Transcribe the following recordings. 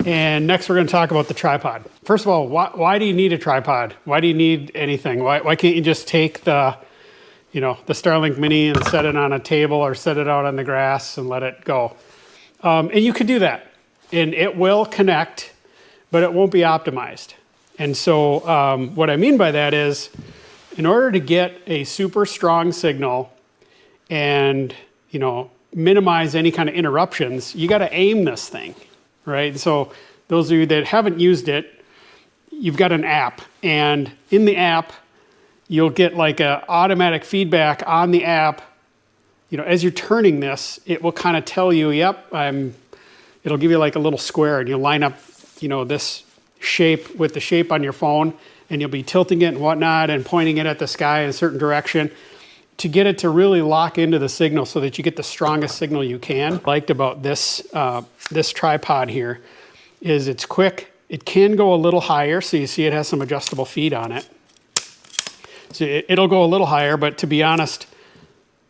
And next we're going to talk about the tripod. First of all, why do you need a tripod? Why do you need anything? Why can't you just take the, the Starlink Mini and set it on a table or set it out on the grass and let it go? And you could do that. And it will connect, but it won't be optimized. And so what I mean by that is, in order to get a super strong signal and, minimize any kind of interruptions, you got to aim this thing. Right? So those of you that haven't used it, you've got an app, and in the app, you'll get like a automatic feedback on the app. As you're turning this, it will kind of tell you, yep, it'll give you like a little square, and you'll line up, this shape with the shape on your phone, and you'll be tilting it and whatnot and pointing it at the sky in a certain direction to get it to really lock into the signal so that you get the strongest signal you can. What I liked about this tripod here is it's quick. It can go a little higher, so you see it has some adjustable feet on it. So it'll go a little higher, but to be honest,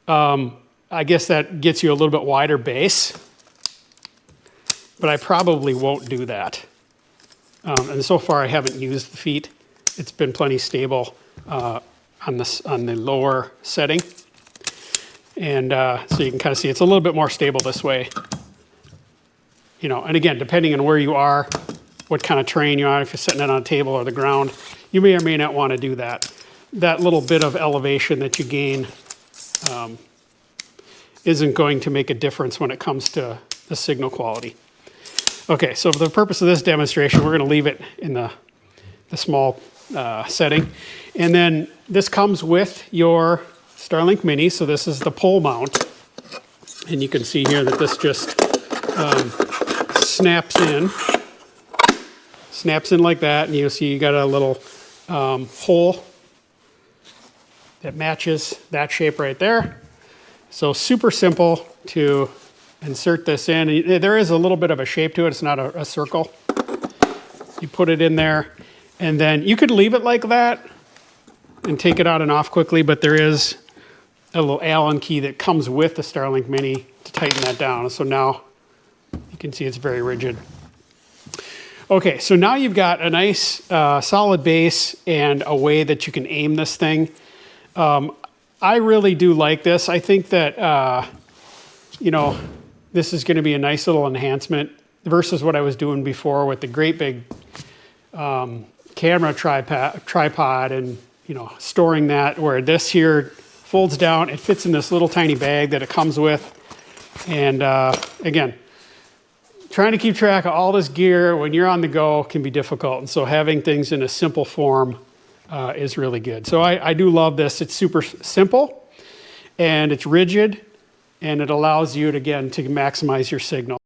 I guess that gets you a little bit wider base, but I probably won't do that. And so far I haven't used the feet. It's been plenty stable on the lower setting. And so you can kind of see it's a little bit more stable this way. And again, depending on where you are, what kind of terrain you're on, if you're sitting it on a table or the ground, you may or may not want to do that. That little bit of elevation that you gain isn't going to make a difference when it comes to the signal quality. Okay, so for the purpose of this demonstration, we're going to leave it in the small setting. And then this comes with your Starlink Mini. So this is the pole mount. And you can see here that this just snaps in like that. And you'll see you got a little hole that matches that shape right there. So super simple to insert this in. And there is a little bit of a shape to it. It's not a circle. You put it in there, and then you could leave it like that and take it on and off quickly, but there is a little Allen key that comes with the Starlink Mini to tighten that down. So now you can see it's very rigid. Okay, so now you've got a nice solid base and a way that you can aim this thing. I really do like this. I think that, this is going to be a nice little enhancement versus what I was doing before with the great big camera tripod and, storing that, where this here folds down. It fits in this little tiny bag that it comes with. And again, trying to keep track of all this gear when you're on the go can be difficult. And so having things in a simple form is really good. So I do love this. It's super simple and it's rigid, and it allows you to, again, to maximize your signal.